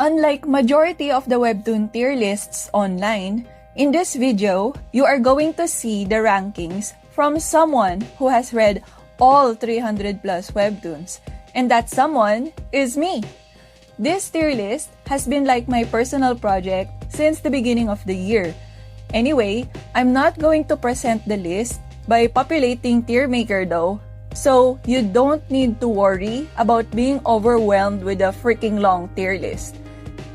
Unlike majority of the Webtoon tier lists online, in this video, you are going to see the rankings from someone who has read all 300 plus Webtoons, and that someone is me. This tier list has been like my personal project since the beginning of the year. Anyway, I'm not going to present the list by populating tier maker though, so you don't need to worry about being overwhelmed with a freaking long tier list.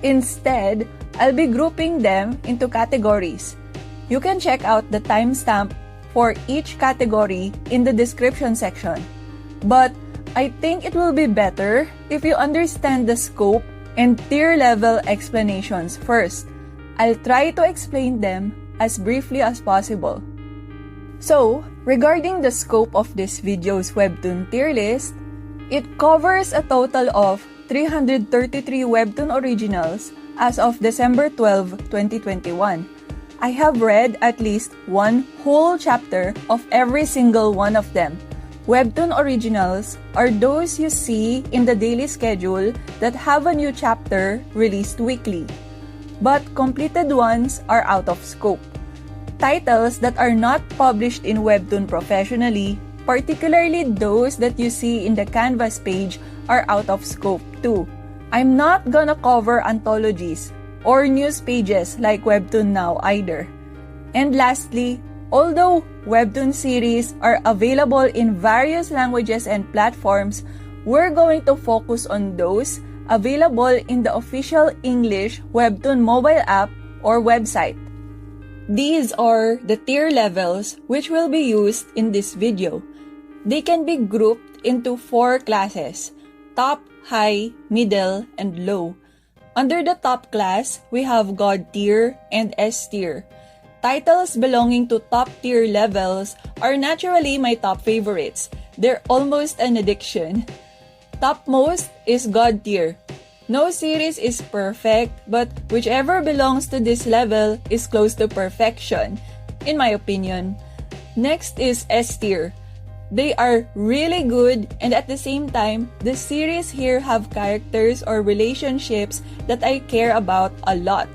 Instead, I'll be grouping them into categories. You can check out the timestamp for each category in the description section. But I think it will be better if you understand the scope and tier level explanations first. I'll try to explain them as briefly as possible. So, regarding the scope of this video's Webtoon tier list, it covers a total of 333 Webtoon Originals as of December 12, 2021. I have read at least one whole chapter of every single one of them. Webtoon Originals are those you see in the daily schedule that have a new chapter released weekly. But completed ones are out of scope. Titles that are not published in Webtoon professionally, particularly those that you see in the Canvas page, are out of scope too. I'm not gonna cover anthologies or news pages like Webtoon Now either. And lastly, although Webtoon series are available in various languages and platforms, we're going to focus on those available in the official English Webtoon mobile app or website. These are the tier levels which will be used in this video. They can be grouped into 4 classes: top, high, middle, and low. Under the top class, we have God tier and S tier. Titles belonging to top tier levels are naturally my top favorites. They're almost an addiction. Topmost is God tier. No series is perfect, but whichever belongs to this level is close to perfection, in my opinion. Next is S tier. They are really good, and at the same time, the series here have characters or relationships that I care about a lot.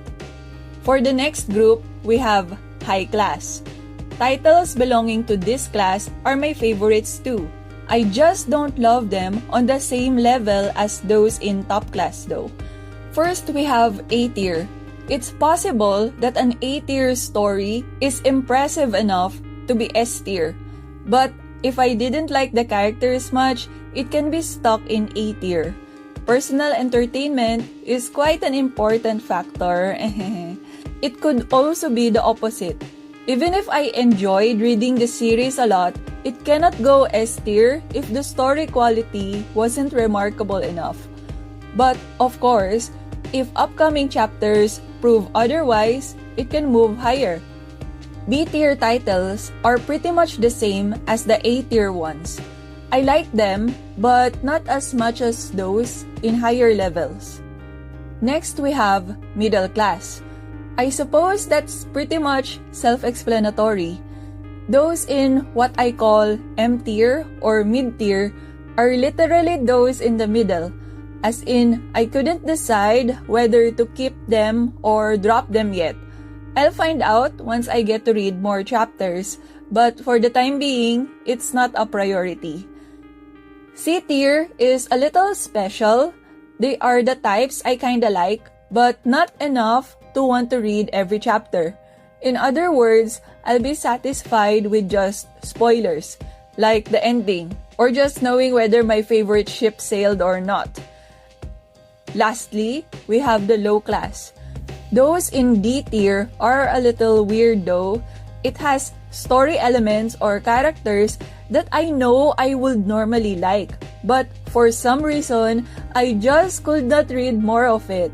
For the next group, we have high class. Titles belonging to this class are my favorites too. I just don't love them on the same level as those in top class though. First, we have A tier. It's possible that an A tier story is impressive enough to be S tier, but if I didn't like the characters much, it can be stuck in A tier. Personal entertainment is quite an important factor. It could also be the opposite. Even if I enjoyed reading the series a lot, it cannot go S tier if the story quality wasn't remarkable enough. But of course, if upcoming chapters prove otherwise, it can move higher. B tier titles are pretty much the same as the A tier ones. I like them, but not as much as those in higher levels. Next, we have middle class. I suppose that's pretty much self-explanatory. Those in what I call M tier or mid tier are literally those in the middle, as in I couldn't decide whether to keep them or drop them yet. I'll find out once I get to read more chapters, but for the time being, it's not a priority. C tier is a little special. They are the types I kinda like, but not enough to want to read every chapter. In other words, I'll be satisfied with just spoilers, like the ending, or just knowing whether my favorite ship sailed or not. Lastly, we have the low class. Those in D tier are a little weird though. It has story elements or characters that I know I would normally like, but for some reason, I just could not read more of it.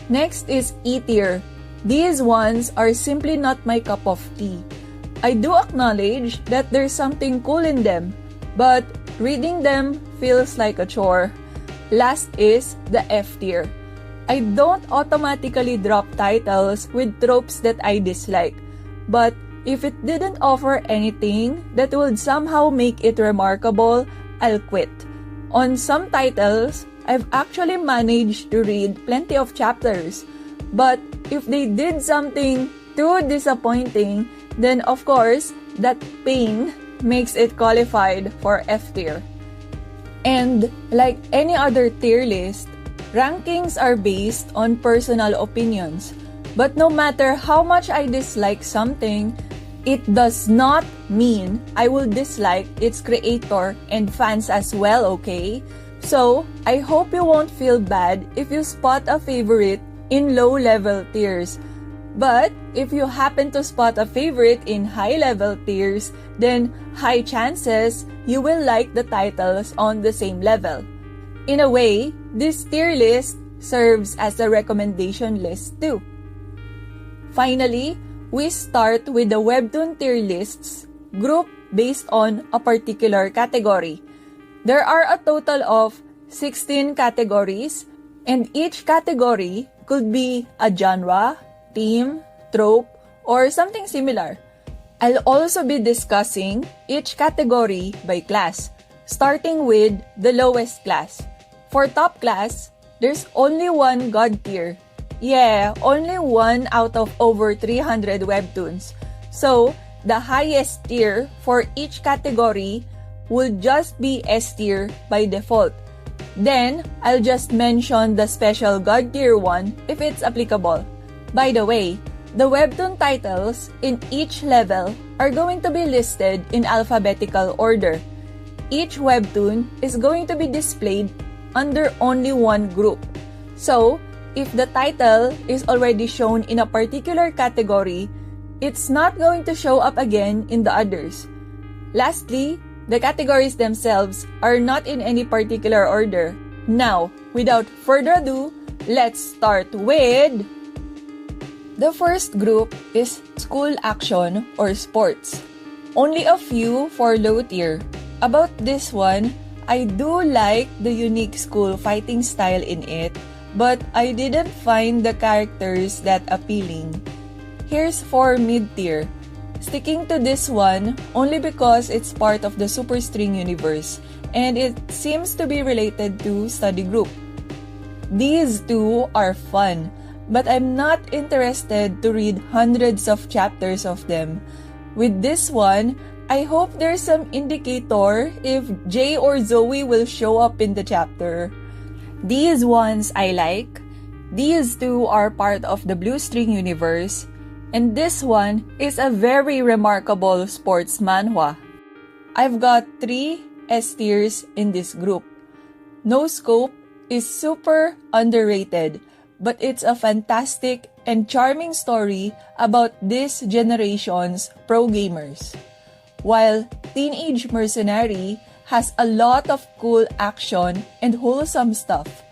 Next is E tier. These ones are simply not my cup of tea. I do acknowledge that there's something cool in them, but reading them feels like a chore. Last is the F tier. I don't automatically drop titles with tropes that I dislike, but if it didn't offer anything that would somehow make it remarkable, I'll quit. On some titles, I've actually managed to read plenty of chapters. But if they did something too disappointing, then of course, that pain makes it qualified for F tier. And like any other tier list, rankings are based on personal opinions. But no matter how much I dislike something, it does not mean I will dislike its creator and fans as well, okay? So, I hope you won't feel bad if you spot a favorite in low-level tiers. But if you happen to spot a favorite in high-level tiers, then high chances you will like the titles on the same level. In a way, this tier list serves as a recommendation list too. Finally, we start with the Webtoon tier lists grouped based on a particular category. There are a total of 16 categories, and each category could be a genre, theme, trope, or something similar. I'll also be discussing each category by class, starting with the lowest class. For top class, there's only one God tier. Yeah, only one out of over 300 webtoons. So, the highest tier for each category would just be S tier by default. Then, I'll just mention the special God tier one if it's applicable. By the way, the webtoon titles in each level are going to be listed in alphabetical order. Each webtoon is going to be displayed under only one group. So, if the title is already shown in a particular category, it's not going to show up again in the others. Lastly, the categories themselves are not in any particular order. Now, without further ado, let's start with... The first group is school action or sports. Only a few for low tier. About this one, I do like the unique school fighting style in it, but I didn't find the characters that appealing. Here's for mid-tier. Sticking to this one only because it's part of the Superstring universe and it seems to be related to study group. These two are fun, but I'm not interested to read hundreds of chapters of them. With this one, I hope there's some indicator if Jay or Zoe will show up in the chapter. These ones I like. These two are part of the Blue String universe. And this one is a very remarkable sports manhwa. I've got 3 S tiers in this group. No Scope is super underrated, but it's a fantastic and charming story about this generation's pro gamers. While Teenage Mercenary has a lot of cool action and wholesome stuff.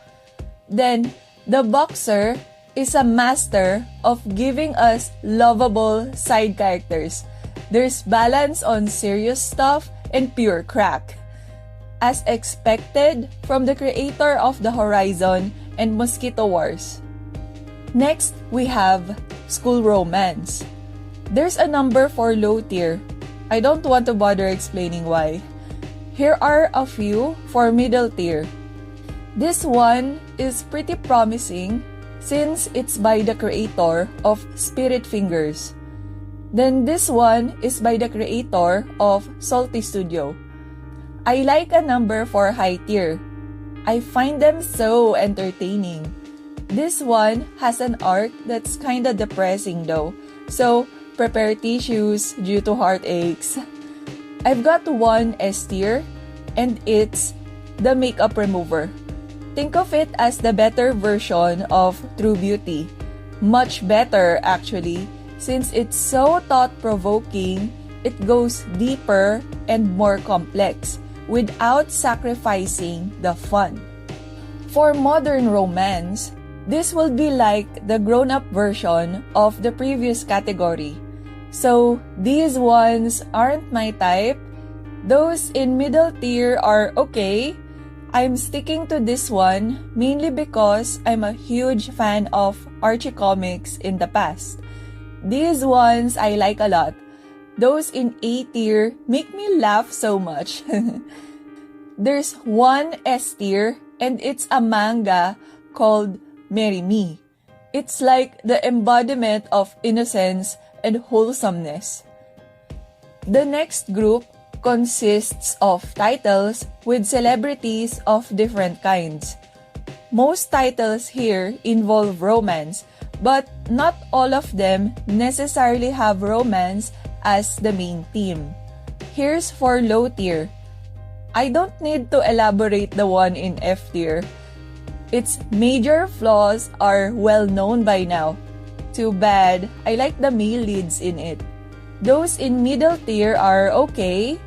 Then, The Boxer is a master of giving us lovable side characters. There's balance on serious stuff and pure crack. As expected from the creator of The Horizon and Mosquito Wars. Next, we have School Romance. There's a number for low tier. I don't want to bother explaining why. Here are a few for middle tier. This one is pretty promising since it's by the creator of Spirit Fingers. Then this one is by the creator of Salty Studio. I like a number for high tier. I find them so entertaining. This one has an arc that's kinda depressing though, so prepare tissues due to heartaches. I've got one S tier, and it's The Makeup Remover. Think of it as the better version of True Beauty. Much better actually, since it's so thought-provoking, it goes deeper and more complex without sacrificing the fun. For modern romance, this will be like the grown-up version of the previous category. So, these ones aren't my type. Those in middle tier are okay. I'm sticking to this one mainly because I'm a huge fan of Archie comics in the past. These ones I like a lot. Those in A tier make me laugh so much. There's one S tier and it's a manga called Marry Me. It's like the embodiment of innocence and wholesomeness. The next group consists of titles with celebrities of different kinds. Most titles here involve romance, but not all of them necessarily have romance as the main theme. Here's for low tier. I don't need to elaborate the one in F tier. Its major flaws are well known by now. Too bad, I like the male leads in it. Those in middle tier are okay.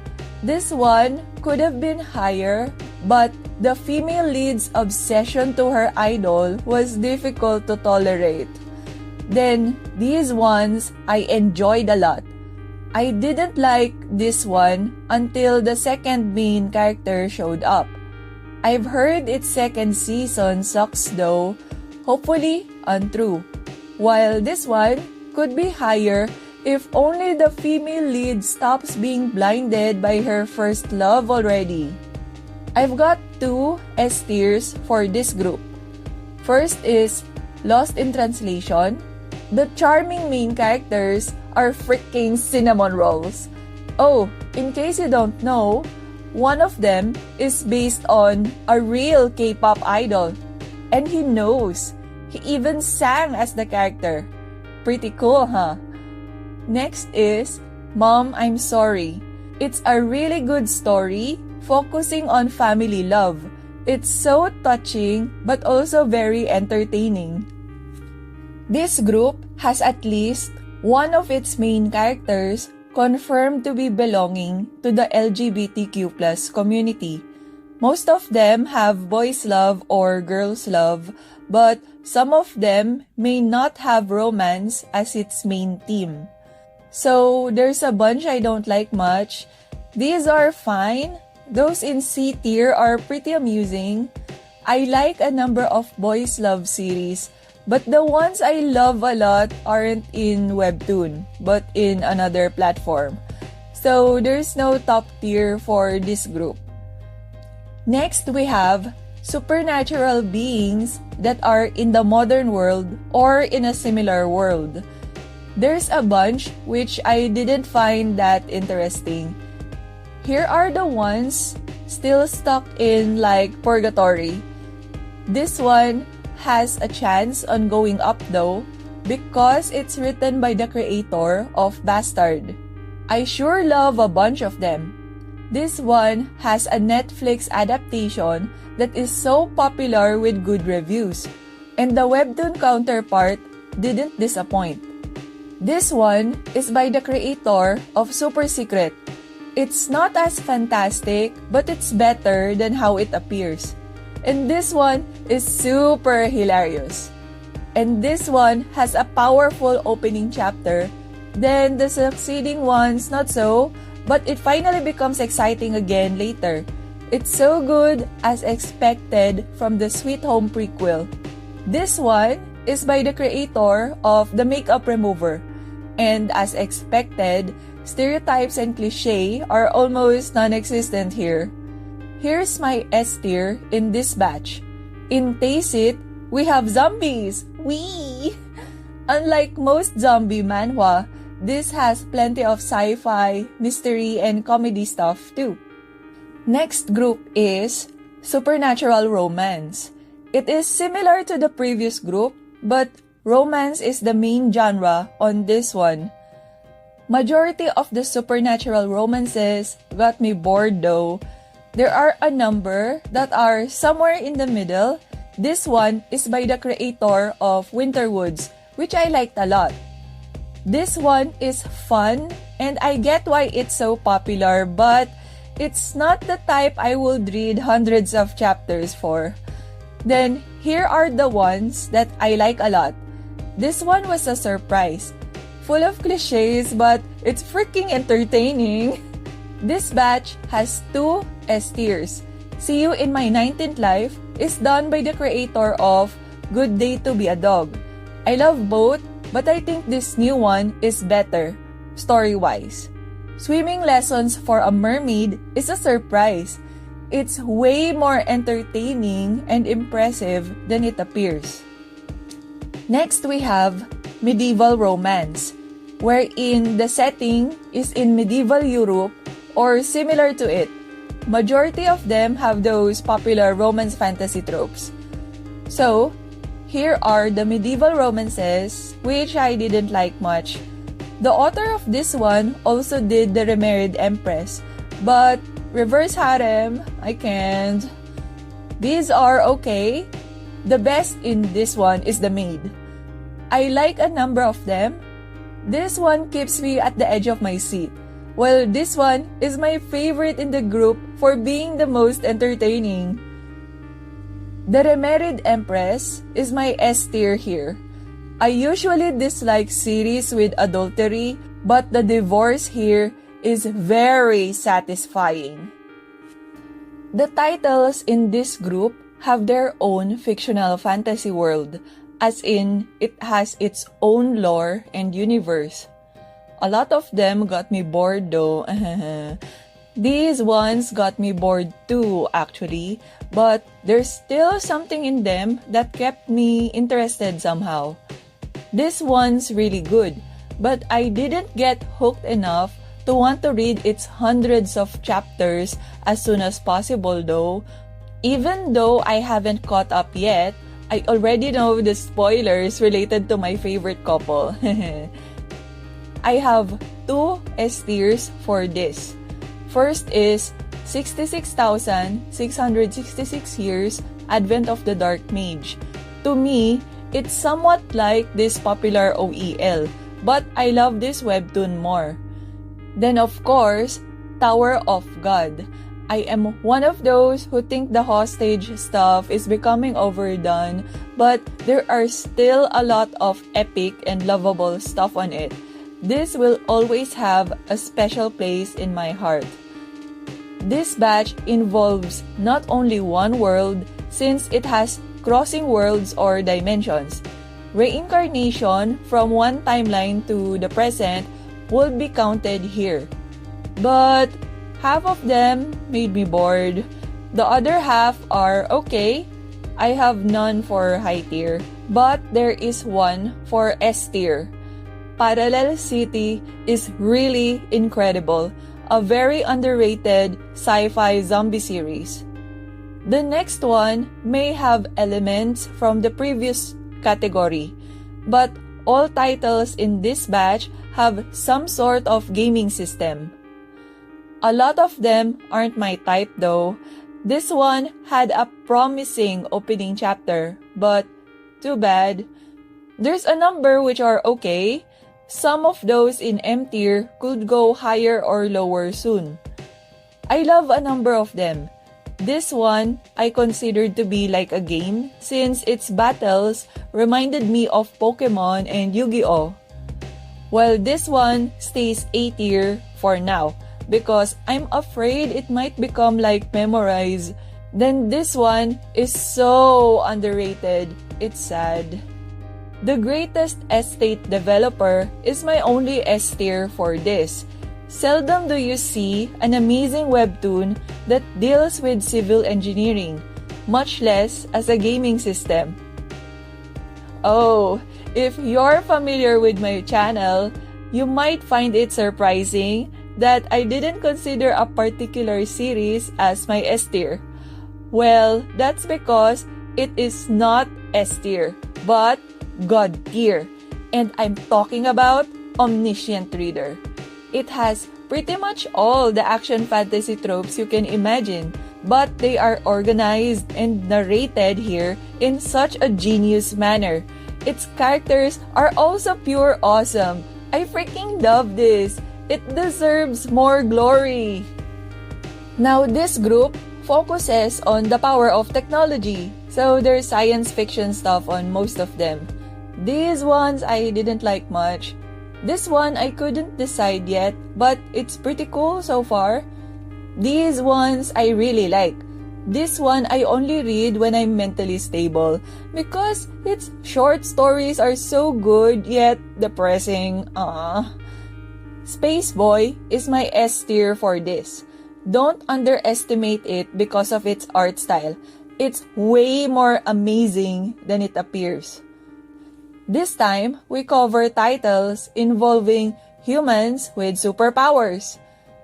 This one could have been higher, but the female lead's obsession to her idol was difficult to tolerate. Then, these ones I enjoyed a lot. I didn't like this one until the second main character showed up. I've heard its second season sucks though, hopefully untrue. While this one could be higher if only the female lead stops being blinded by her first love already. I've got 2 S tiers for this group. First is Lost in Translation. The charming main characters are freaking cinnamon rolls. Oh, in case you don't know, one of them is based on a real K-pop idol. And he knows. He even sang as the character. Pretty cool, huh? Next is Mom, I'm Sorry. It's a really good story focusing on family love. It's so touching but also very entertaining. This group has at least one of its main characters confirmed to be belonging to the LGBTQ plus community. Most of them have boys love or girls love, but some of them may not have romance as its main theme. So there's a bunch I don't like much. These are fine. Those in C tier are pretty amusing. I like a number of boys love series, but the ones I love a lot aren't in Webtoon, but in another platform. So there's no top tier for this group. Next, we have supernatural beings that are in the modern world or in a similar world. There's a bunch which I didn't find that interesting. Here are the ones still stuck in like purgatory. This one has a chance on going up though because it's written by the creator of Bastard. I sure love a bunch of them. This one has a Netflix adaptation that is so popular with good reviews, and the Webtoon counterpart didn't disappoint. This one is by the creator of Super Secret. It's not as fantastic, but it's better than how it appears. And this one is super hilarious. And this one has a powerful opening chapter. Then the succeeding ones not so, but it finally becomes exciting again later. It's so good as expected from the Sweet Home prequel. This one is by the creator of The Makeup Remover. And as expected, stereotypes and cliché are almost non-existent here. Here's my S tier in this batch. In Taste It, we have zombies! Wee! Unlike most zombie manhwa, this has plenty of sci-fi, mystery, and comedy stuff too. Next group is Supernatural Romance. It is similar to the previous group, but romance is the main genre on this one. Majority of the supernatural romances got me bored though. There are a number that are somewhere in the middle. This one is by the creator of Winterwoods, which I liked a lot. This one is fun, and I get why it's so popular, but it's not the type I would read hundreds of chapters for. Then, here are the ones that I like a lot. This one was a surprise. Full of cliches, but it's freaking entertaining. This batch has 2 S tiers. See You in My 19th Life is done by the creator of Good Day to Be a Dog. I love both, but I think this new one is better, story-wise. Swimming Lessons for a Mermaid is a surprise. It's way more entertaining and impressive than it appears. Next, we have medieval romance, wherein the setting is in medieval Europe or similar to it. Majority of them have those popular romance fantasy tropes. So, here are the medieval romances which I didn't like much. The author of this one also did The Remarried Empress, but reverse harem, I can't. These are okay. The best in this one is The Maid. I like a number of them. This one keeps me at the edge of my seat, while this one is my favorite in the group for being the most entertaining. The Remarried Empress is my S tier here. I usually dislike series with adultery, but the divorce here is very satisfying. The titles in this group have their own fictional fantasy world, as in it has its own lore and universe. A lot of them got me bored though. These ones got me bored too actually, but there's still something in them that kept me interested somehow. This one's really good, but I didn't get hooked enough to want to read its hundreds of chapters as soon as possible though. Even though I haven't caught up yet, I already know the spoilers related to my favorite couple. I have two S tiers for this. First is 66,666 Years, Advent of the Dark Mage. To me, it's somewhat like this popular OEL, but I love this webtoon more. Then of course, Tower of God. I am one of those who think the hostage stuff is becoming overdone, but there are still a lot of epic and lovable stuff on it. This will always have a special place in my heart. This batch involves not only one world, since it has crossing worlds or dimensions. Reincarnation from one timeline to the present will be counted here. But half of them made me bored. The other half are okay. I have none for high tier, but there is one for S tier. Parallel City is really incredible, a very underrated sci-fi zombie series. The next one may have elements from the previous category, but all titles in this batch have some sort of gaming system. A lot of them aren't my type though. This one had a promising opening chapter, but too bad. There's a number which are okay. Some of those in M tier could go higher or lower soon. I love a number of them. This one I considered to be like a game since its battles reminded me of Pokemon and Yu-Gi-Oh! While this one stays A tier for now because I'm afraid it might become like Memorize. Then this one is so underrated, it's sad. The Greatest Estate Developer is my only S tier for this. Seldom do you see an amazing webtoon that deals with civil engineering, much less as a gaming system. Oh, if you're familiar with my channel, you might find it surprising that I didn't consider a particular series as my S tier. Well, that's because it is not S tier, but God tier. And I'm talking about Omniscient Reader. It has pretty much all the action fantasy tropes you can imagine, but they are organized and narrated here in such a genius manner. Its characters are also pure awesome. I freaking love this. It deserves more glory. Now this group focuses on the power of technology, so there's science fiction stuff on most of them. These ones I didn't like much. This one I couldn't decide yet, but it's pretty cool so far. These ones I really like. This one I only read when I'm mentally stable because its short stories are so good yet depressing. Space Boy is my S tier for this. Don't underestimate it because of its art style. It's way more amazing than it appears. This time, we cover titles involving humans with superpowers.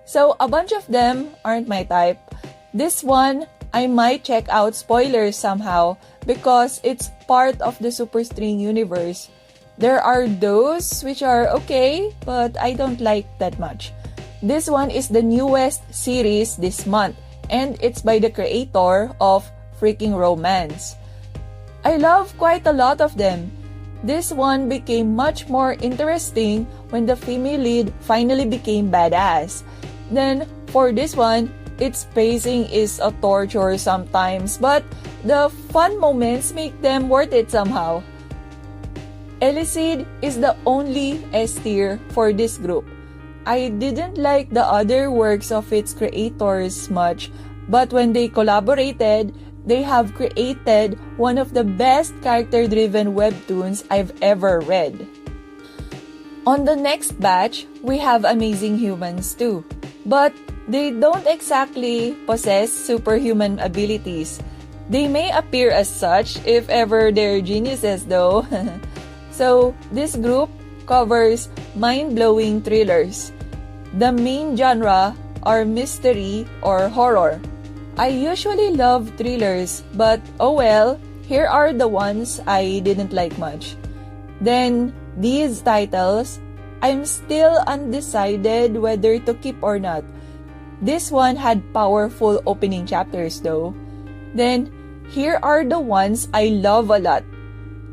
So, a bunch of them aren't my type. This one, I might check out spoilers somehow because it's part of the Superstring universe. There are those which are okay, but I don't like that much. This one is the newest series this month, and it's by the creator of Freaking Romance. I love quite a lot of them. This one became much more interesting when the female lead finally became badass. Then, for this one, its pacing is a torture sometimes, but the fun moments make them worth it somehow. Elicid is the only S tier for this group. I didn't like the other works of its creators much, but when they collaborated, they have created one of the best character-driven webtoons I've ever read. On the next batch, we have Amazing Humans too, but they don't exactly possess superhuman abilities. They may appear as such if ever they're geniuses though. So, this group covers mind-blowing thrillers. The main genre are mystery or horror. I usually love thrillers, but oh well, here are the ones I didn't like much. Then, these titles, I'm still undecided whether to keep or not. This one had powerful opening chapters though. Then, here are the ones I love a lot.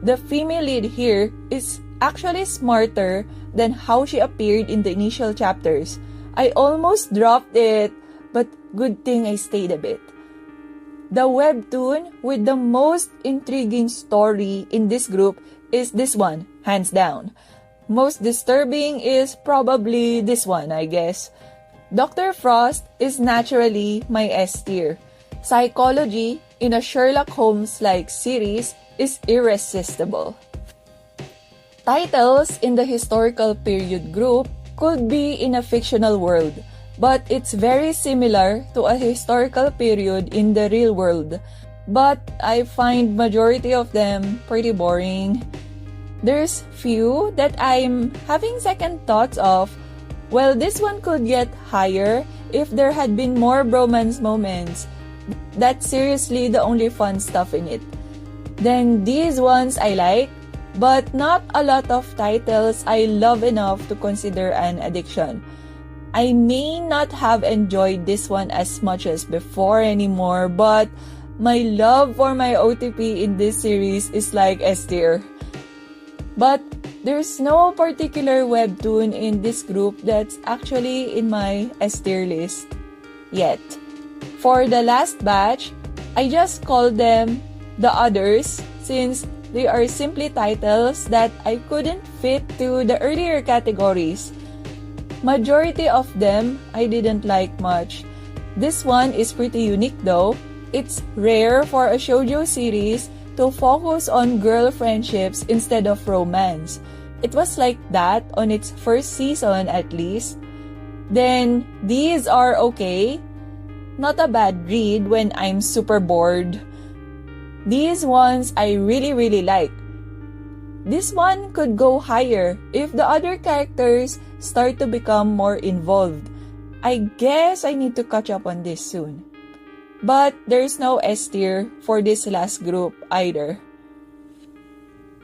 The female lead here is actually smarter than how she appeared in the initial chapters. I almost dropped it, but good thing I stayed a bit. The webtoon with the most intriguing story in this group is this one, hands down. Most disturbing is probably this one, I guess. Dr. Frost is naturally my S tier. Psychology in a Sherlock Holmes-like series is irresistible. Titles in the historical period group could be in a fictional world, but it's very similar to a historical period in the real world. But I find majority of them pretty boring. There's few that I'm having second thoughts of. Well, this one could get higher if there had been more bromance moments. That's seriously the only fun stuff in it. Then these ones I like, but not a lot of titles I love enough to consider an addiction. I may not have enjoyed this one as much as before anymore, but my love for my OTP in this series is like S tier. But there's no particular webtoon in this group that's actually in my S tier list yet. For the last batch, I just call them the others since they are simply titles that I couldn't fit to the earlier categories. Majority of them I didn't like much. This one is pretty unique though. It's rare for a shoujo series to focus on girl friendships instead of romance. It was like that on its first season at least. Then these are okay. Not a bad read when I'm super bored. These ones I really like. This one could go higher if the other characters start to become more involved. I guess I need to catch up on this soon. But there's no S tier for this last group either.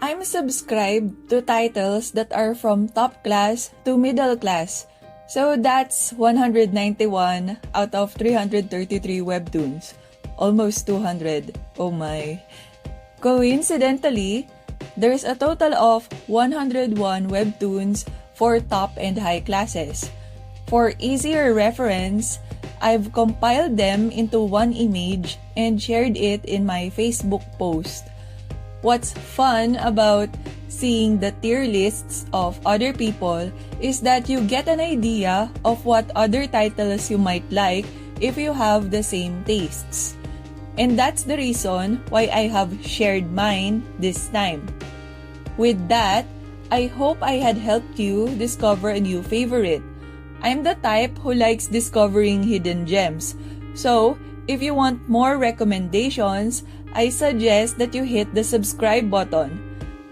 I'm subscribed to titles that are from top class to middle class. So that's 191 out of 333 webtoons. Almost 200. Oh my. Coincidentally, there's a total of 101 webtoons for top and high classes. For easier reference, I've compiled them into one image and shared it in my Facebook post. What's fun about seeing the tier lists of other people is that you get an idea of what other titles you might like if you have the same tastes. And that's the reason why I have shared mine this time. With that, I hope I had helped you discover a new favorite. I'm the type who likes discovering hidden gems. So, if you want more recommendations, I suggest that you hit the subscribe button.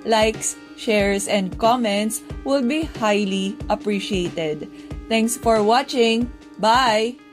Likes, shares, and comments will be highly appreciated. Thanks for watching. Bye!